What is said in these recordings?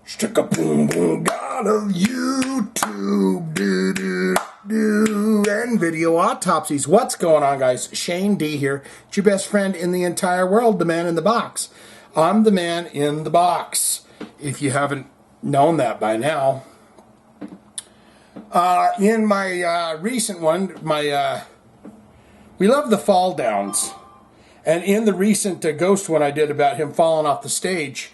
Stick a boom boom, God of YouTube, do do do, and video autopsies. What's going on, guys? Shane D here. It's your best friend in the entire world, the man in the box. I'm the man in the box, if you haven't known that by now. In my recent one, we love the fall downs. And in the recent ghost one I did about him falling off the stage,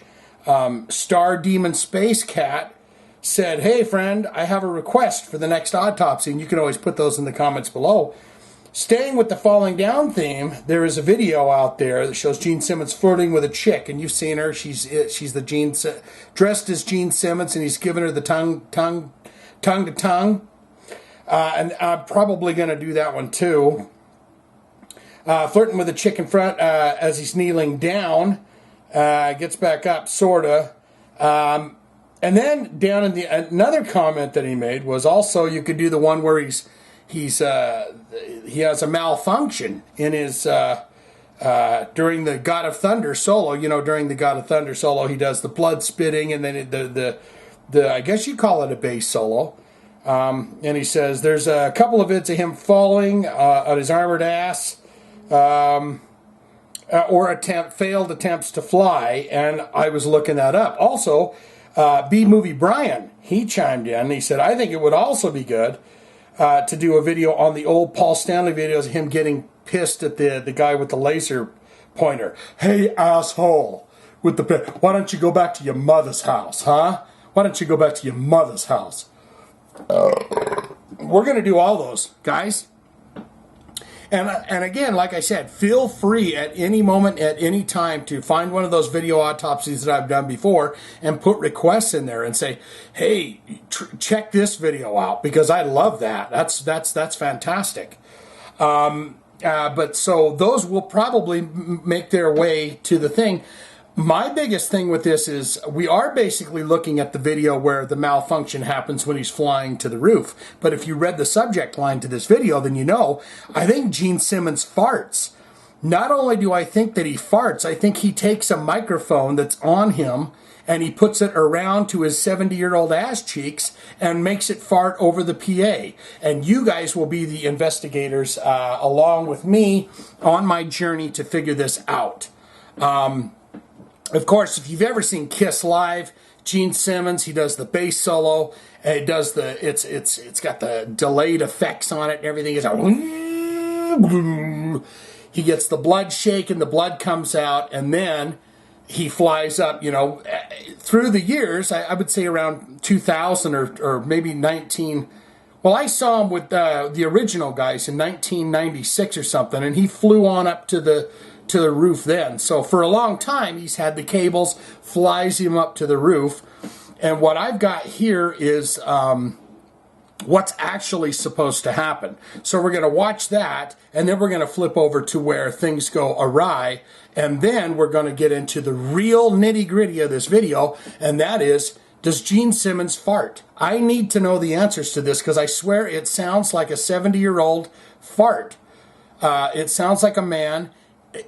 Star Demon Space Cat said, "Hey friend, I have a request for the next autopsy," and you can always put those in the comments below. Staying with the falling down theme, there is a video out there that shows Gene Simmons flirting with a chick, and you've seen her. She's dressed as Gene Simmons, and he's giving her the tongue to tongue. And I'm probably going to do that one too. Flirting with a chick in front as he's kneeling down. Gets back up, sorta. And then down in another comment that he made was also you could do the one where he has a malfunction in his during the God of Thunder solo. You know, during the God of Thunder solo, he does the blood spitting, and then the I guess you call it a bass solo. And he says there's a couple of vids of him falling on his armored ass. Or failed attempts to fly, and I was looking that up. Also, B-Movie Brian, he chimed in, and he said, I think it would also be good to do a video on the old Paul Stanley videos of him getting pissed at the guy with the laser pointer. Hey, asshole, why don't you go back to your mother's house, huh? Why don't you go back to your mother's house? We're going to do all those, guys. And again, like I said, feel free at any moment, at any time, to find one of those video autopsies that I've done before and put requests in there and say, hey, check this video out, because I love that. That's fantastic. But so those will probably make their way to the thing. My biggest thing with this is we are basically looking at the video where the malfunction happens when he's flying to the roof. But if you read the subject line to this video, then you know, I think Gene Simmons farts. Not only do I think that he farts, I think he takes a microphone that's on him and he puts it around to his 70-year-old ass cheeks and makes it fart over the PA. And you guys will be the investigators along with me on my journey to figure this out. Of course, if you've ever seen Kiss live, Gene Simmons, he does the bass solo. It does it's got the delayed effects on it and everything. It's he gets the blood shaken, the blood comes out, and then he flies up. You know, through the years, I would say around 2000 or maybe 19. Well, I saw him with the original guys in 1996 or something, and he flew on up to the roof then. So for a long time, he's had the cables, flies him up to the roof. And what I've got here is what's actually supposed to happen. So we're going to watch that, and then we're going to flip over to where things go awry. And then we're going to get into the real nitty-gritty of this video, and that is, does Gene Simmons fart? I need to know the answers to this, because I swear it sounds like a 70-year-old fart. It sounds like a man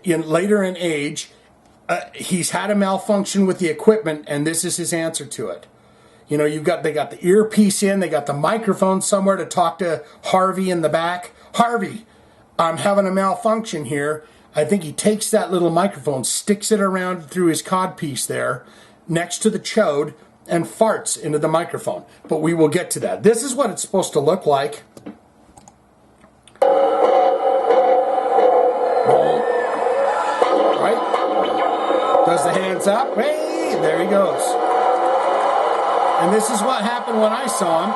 later in age. He's had a malfunction with the equipment, and this is his answer to it. You know, they got the earpiece in, they got the microphone somewhere to talk to Harvey in the back. Harvey, I'm having a malfunction here. I think he takes that little microphone, sticks it around through his codpiece there, next to the chode, and farts into the microphone. But we will get to that. This is what it's supposed to look like. Does the hands up? Hey, there he goes. And this is what happened when I saw him.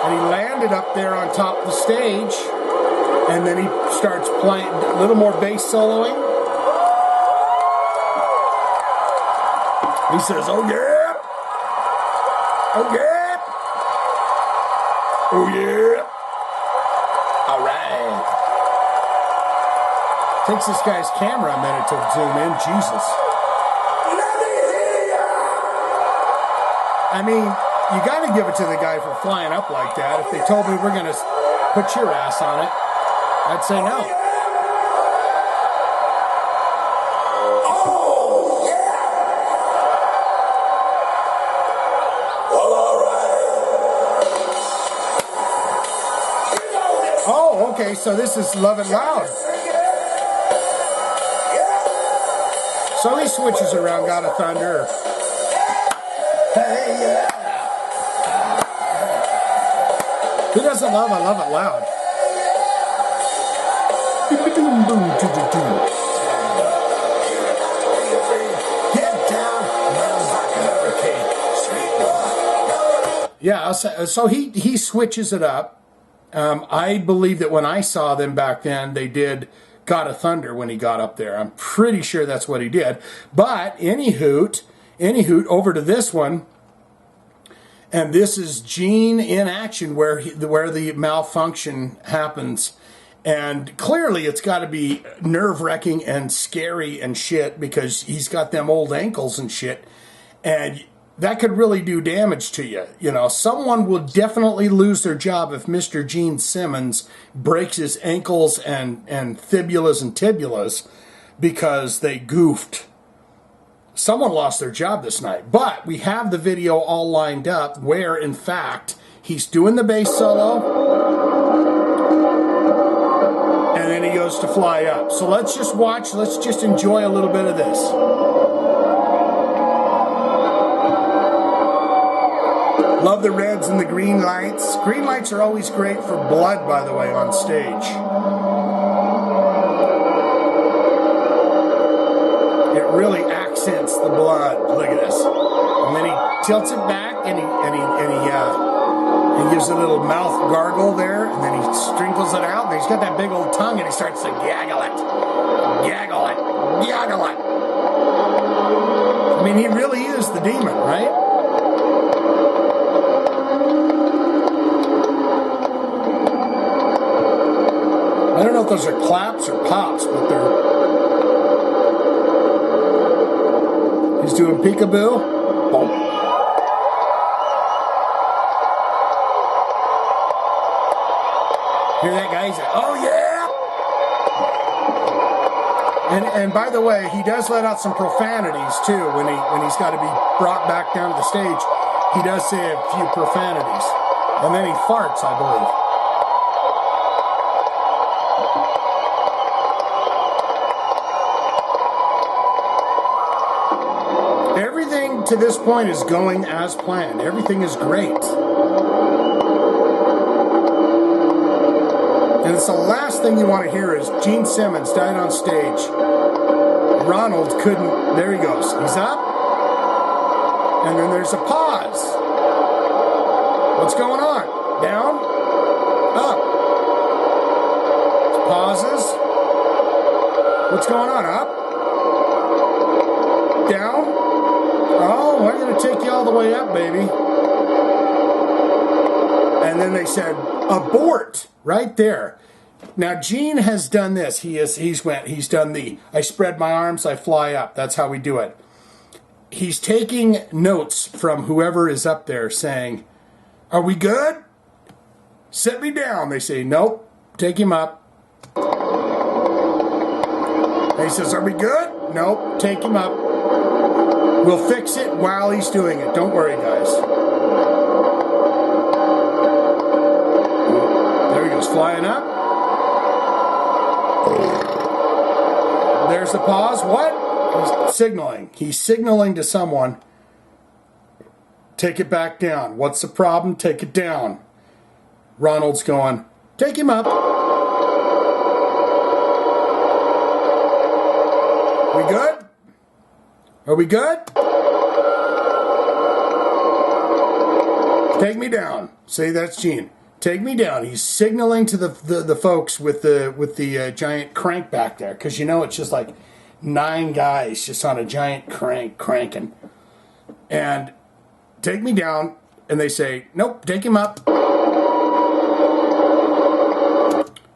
And he landed up there on top of the stage. And then he starts playing a little more bass soloing. He says, oh yeah. Oh yeah. Oh yeah. All right. Takes this guy's camera a minute to zoom in. Jesus. I mean, you got to give it to the guy for flying up like that. If they told me we're going to put your ass on it, I'd say no. okay, so this is Love It Loud. So he switches around, God of Thunder. Hey, yeah. Who doesn't love I Love It Loud? Get down, like a hurricane. Yeah, so he switches it up. I believe that when I saw them back then, they did God of Thunder when he got up there. I'm pretty sure that's what he did. But any hoot, over to this one. And this is Gene in action where the malfunction happens. And clearly it's got to be nerve-wracking and scary and shit because he's got them old ankles and shit. And that could really do damage to you. You know, someone will definitely lose their job if Mr. Gene Simmons breaks his ankles and fibulas and tibulas because they goofed. Someone lost their job this night. But we have the video all lined up where, in fact, he's doing the bass solo. And then he goes to fly up. So let's just watch. Let's just enjoy a little bit of this. Love the reds and the green lights. Green lights are always great for blood, by the way, on stage. It really accents the blood. Look at this. And then he tilts it back and he gives a little mouth gargle there, and then he sprinkles it out, and he's got that big old tongue, and he starts to gaggle it. Gaggle it. Gaggle it. I mean, he really is the demon, right? I don't know if those are claps or pops, but he's doing peekaboo. Boom. Hear that guy? He's like, oh yeah! And by the way, he does let out some profanities too when he's got to be brought back down to the stage. He does say a few profanities. And then he farts, I believe. Everything to this point is going as planned. Everything is great. And it's the last thing you want to hear is Gene Simmons died on stage. Ronald couldn't. There he goes. He's up. And then there's a pause. What's going on? Down. Up. Pauses. What's going on? Up. Down. Oh, we're going to take you all the way up, baby. And then they said, abort, right there. Now, Gene has done this. He's done the, I spread my arms, I fly up. That's how we do it. He's taking notes from whoever is up there saying, are we good? Set me down. They say, nope, take him up. And he says, are we good? Nope, take him up. We'll fix it while he's doing it. Don't worry, guys. There he goes, flying up. There's the pause. What? He's signaling. He's signaling to someone. Take it back down. What's the problem? Take it down. Ronald's going, take him up. We good? Are we good? Take me down. Say that's Gene. Take me down. He's signaling to the folks with the giant crank back there, because you know it's just like 9 guys just on a giant crank cranking. And take me down. And they say, nope, take him up.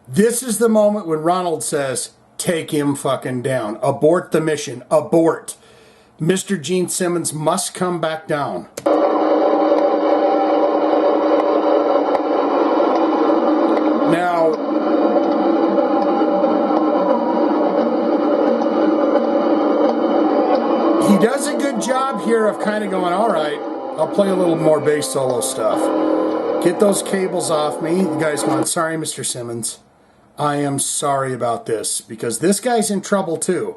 This is the moment when Ronald says, take him fucking down. Abort the mission. Abort. Mr. Gene Simmons must come back down. Now, he does a good job here of kind of going, all right, I'll play a little more bass solo stuff. Get those cables off me. The guy's going, sorry, Mr. Simmons. I am sorry about this, because this guy's in trouble too.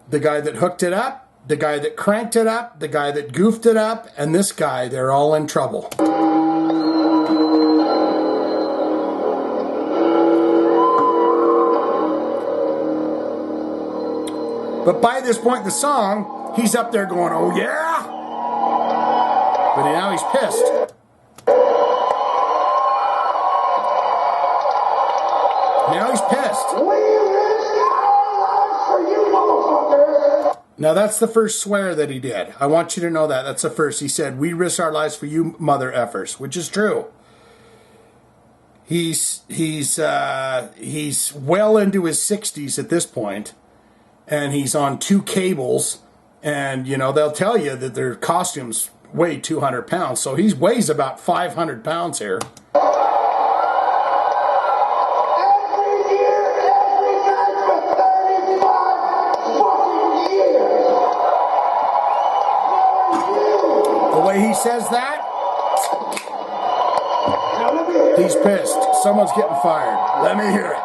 The guy that hooked it up, the guy that cranked it up, the guy that goofed it up, and this guy, they're all in trouble. But by this point in the song, he's up there going, oh yeah? But now he's pissed. Now he's pissed. Now that's the first swear that he did. I want you to know that. That's the first. He said, we risk our lives for you mother effers, which is true. He's well into his 60s at this point, and he's on 2 cables, and you know they'll tell you that their costumes weigh 200 pounds, so he weighs about 500 pounds here. The way he says that, he's pissed. Someone's getting fired. Let me hear it.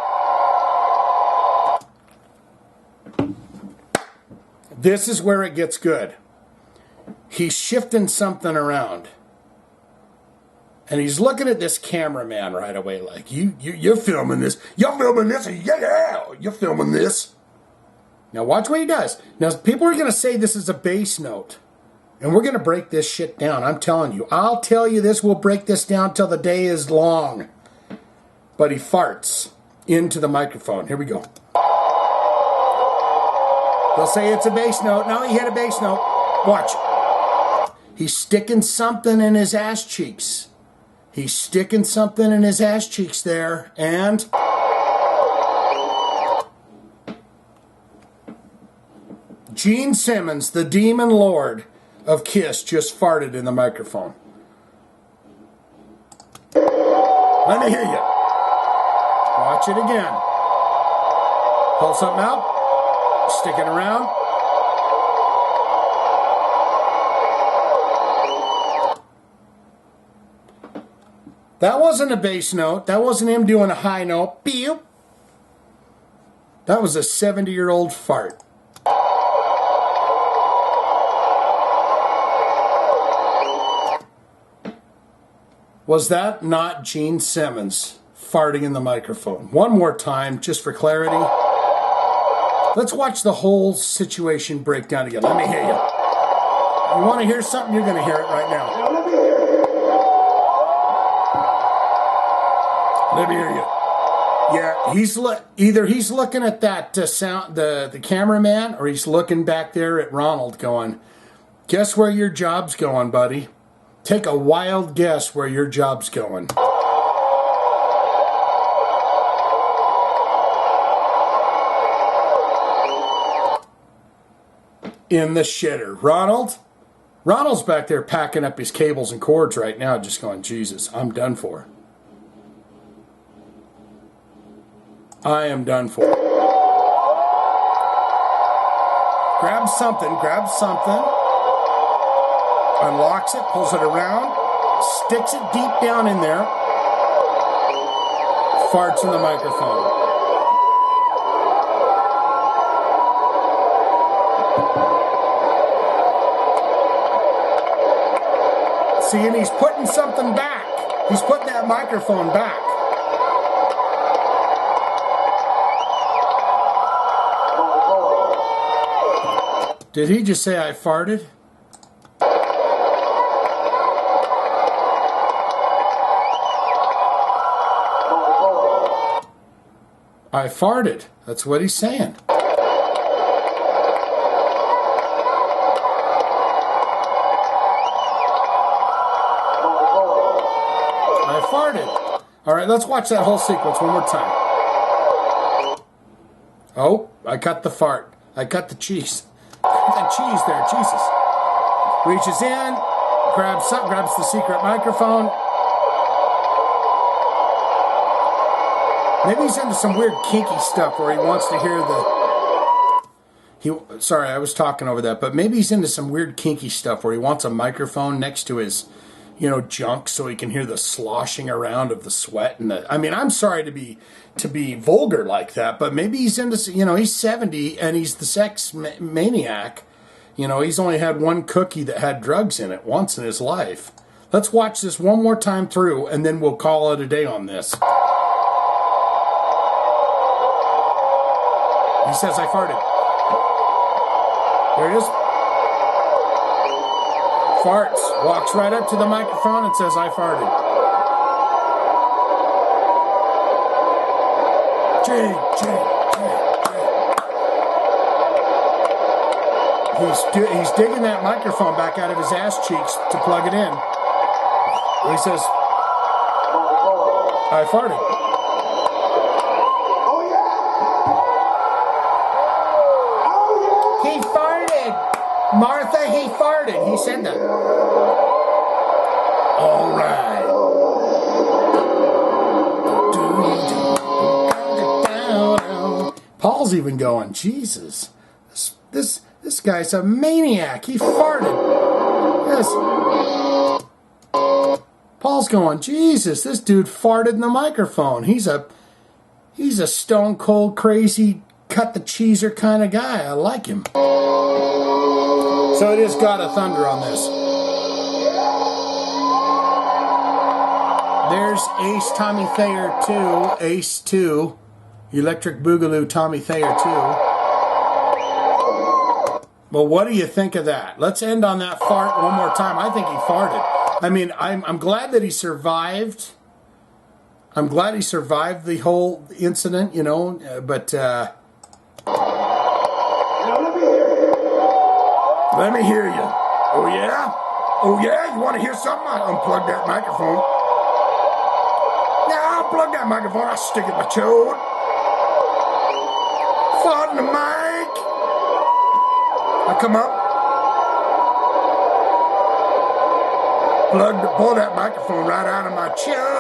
This is where it gets good. He's shifting something around. And he's looking at this cameraman right away like, you're filming this. You're filming this. Yeah, you're filming this. Now watch what he does. Now people are going to say this is a bass note. And we're going to break this shit down. I'm telling you. I'll tell you this. We'll break this down till the day is long. But he farts into the microphone. Here we go. They'll say it's a bass note. No, he hit a bass note. Watch. He's sticking something in his ass cheeks. He's sticking something in his ass cheeks there. And Gene Simmons, the demon lord of Kiss, just farted in the microphone. Let me hear you. Watch it again. Pull something out. Stick it around. That wasn't a bass note. That wasn't him doing a high note. Pew. That was a 70-year-old fart. Was that not Gene Simmons farting in the microphone? One more time, just for clarity. Let's watch the whole situation break down again. Let me hear you. You want to hear something? You're going to hear it right now. Let me hear you. Yeah, either he's looking at that the cameraman, or he's looking back there at Ronald going, guess where your job's going, buddy? Take a wild guess where your job's going. In the shitter. Ronald's back there packing up his cables and cords right now, just going, Jesus, I'm done for. I am done for. Grabs something. Unlocks it, pulls it around, sticks it deep down in there, farts in the microphone. See, and he's putting something back. He's putting that microphone back. Did he just say I farted? I farted. That's what he's saying. I farted. All right, let's watch that whole sequence one more time. Oh, I cut the fart. I cut the cheese. That cheese there, Jesus. Reaches in, grabs the secret microphone. Maybe he's into some weird kinky stuff where he wants to hear sorry, I was talking over that, but maybe he's into some weird kinky stuff where he wants a microphone next to his, junk so he can hear the sloshing around of the sweat and the. I mean, I'm sorry to be vulgar like that, but maybe he's into. He's 70 and he's the sex maniac. He's only had one cookie that had drugs in it once in his life. Let's watch this one more time through, and then we'll call it a day on this. He says, I farted. There it is. Farts. Walks right up to the microphone and says, I farted. He's digging that microphone back out of his ass cheeks to plug it in. He says, I farted. Oh, yeah. He farted. Martha, he farted. He said that. All right. Paul's even going, Jesus, this guy's a maniac. He farted. Yes. Paul's going, Jesus, this dude farted in the microphone. He's a stone cold crazy cut the cheeser kind of guy. I like him. So it is God of Thunder on this. There's Ace Tommy Thayer 2, Ace 2, Electric Boogaloo Tommy Thayer 2. Well, what do you think of that? Let's end on that fart one more time. I think he farted. I mean, I'm glad that he survived. I'm glad he survived the whole incident, but... Let me hear you. Oh, yeah? Oh, yeah? You want to hear something? I'll unplug that microphone. Yeah, I'll plug that microphone. I'll stick it in my chode. Fart in the mic. I come up. Pull that microphone right out of my chode.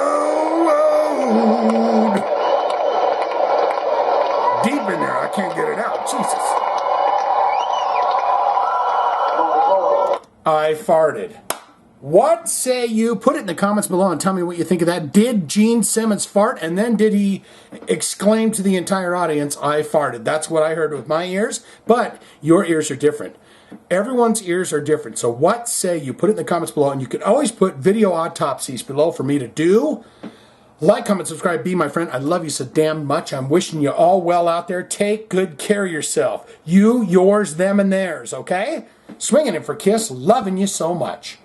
Deep in there. I can't get it out. Jesus. I farted. What say you? Put it in the comments below and tell me what you think of that. Did Gene Simmons fart? And then did he exclaim to the entire audience, I farted? That's what I heard with my ears. But your ears are different. Everyone's ears are different. So what say you? Put it in the comments below. And you can always put video autopsies below for me to do. Like, comment, subscribe, be my friend. I love you so damn much. I'm wishing you all well out there. Take good care of yourself. You, yours, them, and theirs, okay? Swinging it for Kiss. Loving you so much.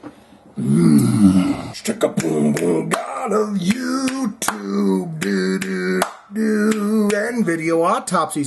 Stick a boom boom God of YouTube. And video autopsies.